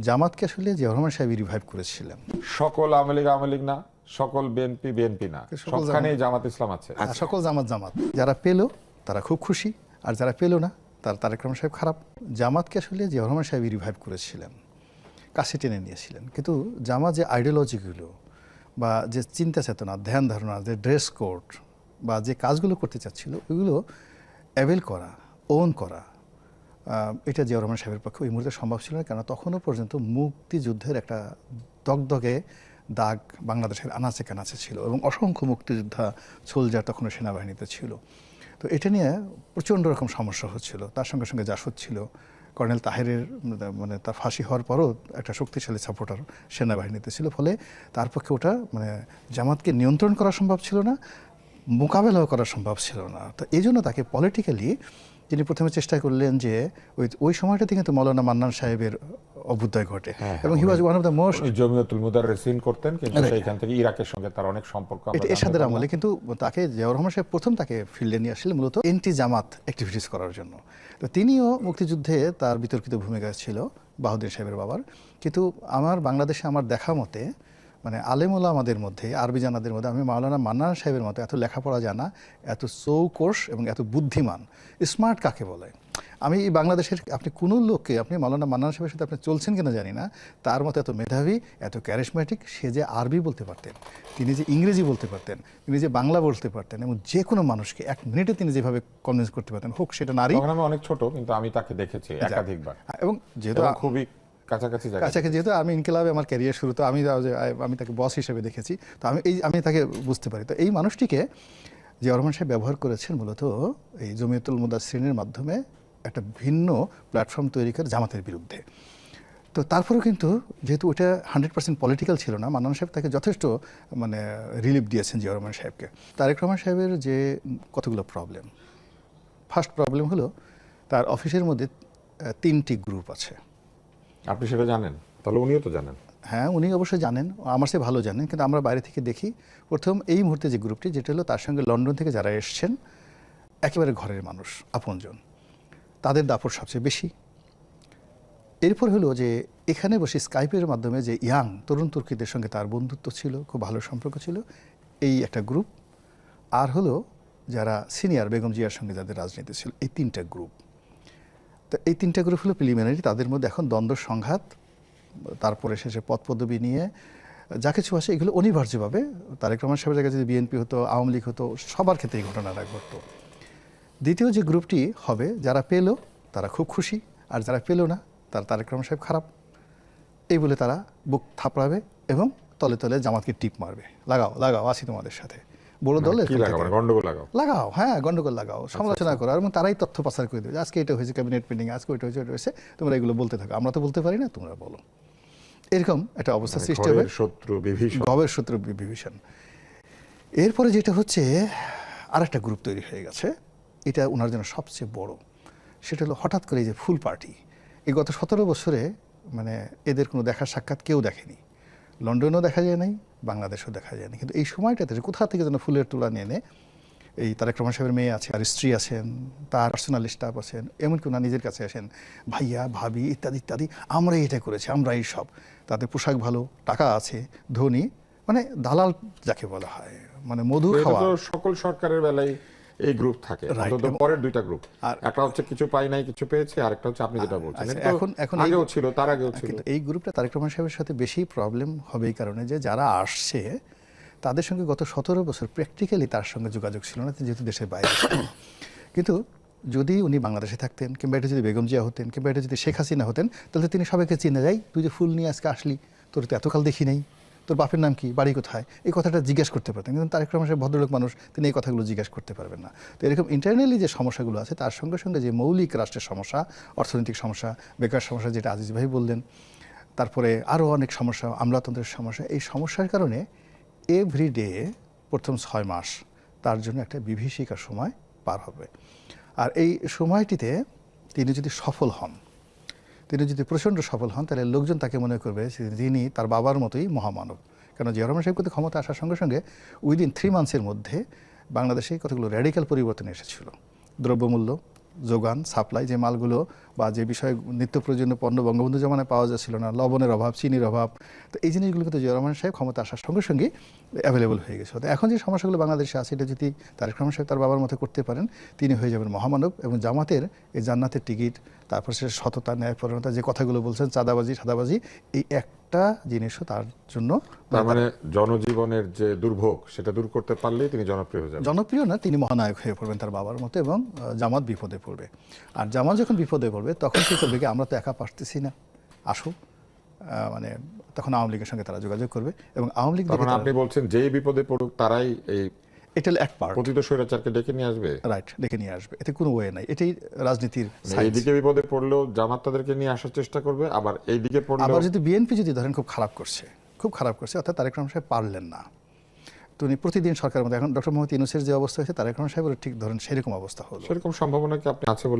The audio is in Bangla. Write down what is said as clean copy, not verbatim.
জামাতকে আসলে জিয়াউর রহমান সাহেব রিভাইভ করেছিলেন। সকল আওয়ামী লীগ না, সকল বিএনপি না, সবখানেই জামাত ইসলাম আছে। সকল জামাত যারা পেল তারা খুব খুশি, আর যারা পেল না তার তারেক রহমান সাহেব খারাপ। জামাতকে আসলে জিয়াউর রহমান সাহেব রিভাইভ করেছিলেন, কাছে টেনে নিয়েছিলেন। কিন্তু জামাত যে আইডিওলজিগুলো বা যে চিন্তা চেতনা, ধ্যান ধারণা, যে ড্রেস কোড বা যে কাজগুলো করতে চাচ্ছিল ওইগুলো অ্যাভেল করা, ওন করা, এটা জিয়াউর রহমান সাহেবের পক্ষে ওই মুহূর্তে সম্ভব ছিল না। কেন তখনও পর্যন্ত মুক্তিযুদ্ধের একটা দগদগে দাগ বাংলাদেশের আনাচে কানাচে ছিল এবং অসংখ্য মুক্তিযোদ্ধা সোলজার তখনও সেনাবাহিনীতে ছিল। তো এটা নিয়ে প্রচণ্ড রকম সমস্যা হচ্ছিল। তার সঙ্গে সঙ্গে জাসদ ছিল, কর্নেল তাহেরের মানে তার ফাঁসি হওয়ার পরও একটা শক্তিশালী সাপোর্টার সেনাবাহিনীতে ছিল। ফলে তার পক্ষে ওটা মানে জামাতকে নিয়ন্ত্রণ করা সম্ভব ছিল না, মোকাবেলাও করা সম্ভব ছিল না। তো এই জন্য তাকে পলিটিক্যালি তিনি প্রথমে চেষ্টা করলেন যে ওই সময়টাতে কিন্তু মৌলানা মান্নান সাহেবের অভ্যুদয় ঘটে এবং he was one of the most Jamiatul Mudarrisin করতেন, কিন্তু সেইখান থেকে ইরাকের সঙ্গে তার অনেক সম্পর্ক। এটা এরশাদের আমলে কিন্তু তাকে জিয়াউর রহমান সাহেব প্রথম তাকে ফিল্ডে নিয়ে আসলে মূলত এন্টি জামাত অ্যাক্টিভিটিস করার জন্য। তো তিনিও মুক্তিযুদ্ধে তার বিতর্কিত ভূমিকা ছিল বাহাউদ্দিন সাহেবের বাবার। কিন্তু আমার বাংলাদেশে আমার দেখা মতে মানে আলেম ওলামাদের মধ্যে, আরবি জানাদের মধ্যে আমি মাওলানা মান্নান সাহেবের মতো এত লেখাপড়া জানা, এত চৌকস এবং এত বুদ্ধিমান, স্মার্ট কাকে বলে, আমি এই বাংলাদেশের আপনি কোনো লোককে, আপনি মাওলানা মান্নান সাহেবের সাথে আপনি চলছেন কিনা জানি না, তার মতো এত মেধাবী, এত ক্যারিশম্যাটিক। সে যে আরবি বলতে পারতেন, তিনি যে ইংরেজি বলতে পারতেন, তিনি যে বাংলা বলতে পারতেন এবং যে কোনো মানুষকে এক মিনিটে তিনি যেভাবে কনভিন্স করতে পারতেন, হোক সেটা নারী। আমি অনেক ছোট, কিন্তু আমি তাকে দেখেছি একাধিকবার এবং যেহেতু খুবই কাছাকাছি, যেহেতু আমি ইনকিলাবে আমার ক্যারিয়ার শুরু, তো আমি তাকে বস হিসেবে দেখেছি। তো আমি তাকে বুঝতে পারি। তো এই মানুষটিকে জিয়াউর রহমান সাহেব ব্যবহার করেছেন মূলত এই জমিয়তুল মুদাসসিরিনের মাধ্যমে একটা ভিন্ন প্ল্যাটফর্ম তৈরি করে জামাতের বিরুদ্ধে। তো তারপরেও কিন্তু যেহেতু ওটা 100% পলিটিক্যাল ছিল না, মান্নান সাহেব তাকে যথেষ্ট মানে রিলিফ দিয়েছেন জিয়াউর রহমান সাহেবকে। তারেক রহমান সাহেবের যে কতগুলো প্রবলেম, ফার্স্ট প্রবলেম হলো তার অফিসের মধ্যে 3টি গ্রুপ আছে। আপনি সেটা জানেন? তাহলে উনিও তো জানেন। হ্যাঁ, উনি অবশ্যই জানেন, আমার চেয়ে ভালো জানেন। কিন্তু আমরা বাইরে থেকে দেখি, প্রথম এই মুহূর্তে যে গ্রুপটি, যেটা হলো তার সঙ্গে লন্ডন থেকে যারা এসছেন একেবারে ঘরের মানুষ, আপনজন, তাদের দাপট সবচেয়ে বেশি। এরপর হলো যে এখানে বসে স্কাইপের মাধ্যমে যে ইয়াং তরুণ তুর্কিদের সঙ্গে তার বন্ধুত্ব ছিল, খুব ভালো সম্পর্ক ছিল, এই একটা গ্রুপ। আর হলো যারা সিনিয়র বেগম জিয়ার সঙ্গে যাদের রাজনীতি ছিল, এই 3টা গ্রুপ। তো এই 3টা গ্রুপ হলো প্রিলিমিনারি, তাদের মধ্যে এখন দ্বন্দ্ব সংঘাত, তারপরে শেষে পদ পদবি নিয়ে যা কিছু আসে এগুলো অনিবার্যভাবে তারেক রহমান সাহেবের জায়গায় যদি বিএনপি হতো, আওয়ামী লীগ হতো, সবার ক্ষেত্রে এই ঘটনাটা ঘটতো। দ্বিতীয় যে গ্রুপটি হবে, যারা পেল তারা খুব খুশি, আর যারা পেল না তার তারেক রহমান সাহেব খারাপ, এই বলে তারা বুক থাপড়াবে এবং তলে তলে জামাতকে টিপ মারবে, লাগাও আছি তোমাদের সাথে, বড় দলের লাগাও, হ্যাঁ গন্ডগোল লাগাও, সমালোচনা করো, এবং তারাই তথ্য পাচার করে দেবে। আজকে এটা হয়েছে ক্যাবিনেট মিটিং, আজকে ওইটা হয়েছে, তোমরা এগুলো বলতে থাকো, আমরা তো বলতে পারি না, তোমরা বলো। এরকম একটা অবস্থা সৃষ্টি হবে, গবের শত্রু বিভীষণ। এরপরে যেটা হচ্ছে আর একটা গ্রুপ তৈরি হয়ে গেছে, এটা ওনার জন্য সবচেয়ে বড়, সেটা হলো হঠাৎ করে এই যে ফুল পার্টি। এই গত 17 বছরে মানে এদের কোনো দেখা সাক্ষাৎ কেউ দেখেনি, লন্ডনেও দেখা যায় নাই, বাংলাদেশেও দেখা যায়নি। কিন্তু এই সময়টাতে কোথা থেকে যেন ফুলের তোলা নিয়ে এনে, এই তারেক রহমান সাহেবের মেয়ে আছে, আর স্ত্রী আছেন, তার পার্সোনাল স্টাফ আছেন, এমনকি ওনার নিজের কাছে আসেন, ভাইয়া ভাবি ইত্যাদি ইত্যাদি, আমরা এটা করেছি, আমরা এই সব, তাদের পোশাক ভালো, টাকা আছে, ধনী, মানে দালাল যাকে বলা হয়, মানে মধু খাওয়া। সকল সরকারের বেলায় এই গ্রুপ থাকে, পরের 2টা গ্রুপ, একটা হচ্ছে কিছু পাই নাই কিছু পেয়েছে, আর একটা হচ্ছে আপনি যেটা বলছেন এখন আগেও ছিল, তার আগেও ছিল। কিন্তু এই গ্রুপটা তারেক রহমান সাহেবের সাথে বেশি প্রবলেম হবে এই কারণে যে যারা আসছে তাদের সঙ্গে গত 17 বছর প্র্যাকটিক্যালি তার সঙ্গে যোগাযোগ ছিল না, যেহেতু দেশের বাইরে। কিন্তু যদি উনি বাংলাদেশে থাকতেন, কিংবা এটা যদি বেগম জিয়া হতেন, কিংবা এটা যদি শেখ হাসিনা হতেন, তাহলে তিনি সবাইকে চিনে যায়, তুই যে ফুল নিয়ে আজকে আসলি, তোর তো এতকাল দেখি নেই, তোর বাপের নাম কি, বাড়ি কোথায়, এই কথাটা জিজ্ঞেস করতে পারতেন। কিন্তু তারেক রহমান সাহেব ভদ্রলোক মানুষ, তিনি এই কথাগুলো জিজ্ঞেস করতে পারবেন না। তো এরকম ইন্টারনালি যে সমস্যাগুলো আছে, তার সঙ্গে সঙ্গে যে মৌলিক রাষ্ট্রের সমস্যা, অর্থনৈতিক সমস্যা, বেকার সমস্যা, যেটা আজিজ ভাই বললেন, তারপরে আরও অনেক সমস্যা, আমলাতন্ত্রের সমস্যা, এই সমস্যার কারণে এভরিডে প্রথম 6 মাস তার জন্য একটা বিভীষিকার সময় পার হবে। আর এই সময়টিতে তিনি যদি সফল হন, তিনি যদি প্রচণ্ড সফল হন, তাহলে লোকজন তাকে মনে করবে তিনি তার বাবার মতোই মহামানব। কেন জিয়াউর রহমান সাহেব কিন্তু ক্ষমতা আসার সঙ্গে সঙ্গে উইদিন 3 মান্থসের মধ্যে বাংলাদেশে কতগুলো র্যাডিক্যাল পরিবর্তন এসেছিল। দ্রব্যমূল্য, যোগান, সাপ্লাই, যে মালগুলো বা যে বিষয়ে নিত্য প্রয়োজনীয় পণ্য বঙ্গবন্ধু জমানায় পাওয়া যাচ্ছিল না, লবণের অভাব, চিনির অভাব, তো এই জিনিসগুলো কিন্তু জিয়াউর রহমান সাহেব ক্ষমতা আসার সঙ্গে সঙ্গে অ্যাভেলেবল হয়ে গেছে। তো এখন যে সমস্যাগুলো বাংলাদেশে আছে, এটা যদি তারেক রহমান সাহেব তার বাবার মতো করতে পারেন, তিনি হয়ে যাবেন মহামানব। এবং জামাতের এই জান্নাতের টিকিট, তারপর সে সততা, ন্যায়পরায়ণতা, যে কথাগুলো বলছেন, চাঁদাবাজি সাদাবাজি, এই একটা জিনিসও তার জন্য, তার মানে জনজীবনের যে দুর্ভোগ সেটা দূর করতে পারলেই তিনি জনপ্রিয় হয়ে যাবেন। জনপ্রিয় না, তিনি মহানায়ক হয়ে পড়বেন তার বাবার মতো, এবং জামাত বিপদে পড়বে। আর জামাত যখন বিপদে পড়বে তখন কি করবে, কি আমরা তো একা পারতেছি না, আসো, মানে তখন আওয়ামী লীগের সঙ্গে তারা যোগাযোগ করবে এবং আওয়ামী লীগ তখন আপনি বলছেন যেই বিপদে পড়ুক তারাই এই এটা এক পার্ট, পতিত স্বৈরাচারকে ডেকে নিয়ে আসবে। রাইট, ডেকে নিয়ে আসবে, এতে কোনো ওয়ে নাই, এটাই রাজনীতির। এইদিকে বিপদে পড়লেও জামাত তাদেরকে নিয়ে আসার চেষ্টা করবে, আবার এইদিকে পড়লেও আবার যদি বিএনপি যদি ধরেন খুব খারাপ করছে, অর্থাৎ তারেক রহমান সাহেব পারলেন না, তো উনি প্রতিদিন সরকারের মধ্যে, এখন ডক্টর মোহাম্মদ ইউনূসের যে অবস্থা হয়েছে, তারেক রহমান সাহেবের ঠিক ধরেন সেরকম অবস্থা হলো। সেরকম সম্ভাবনা কি আপনি আছে বলে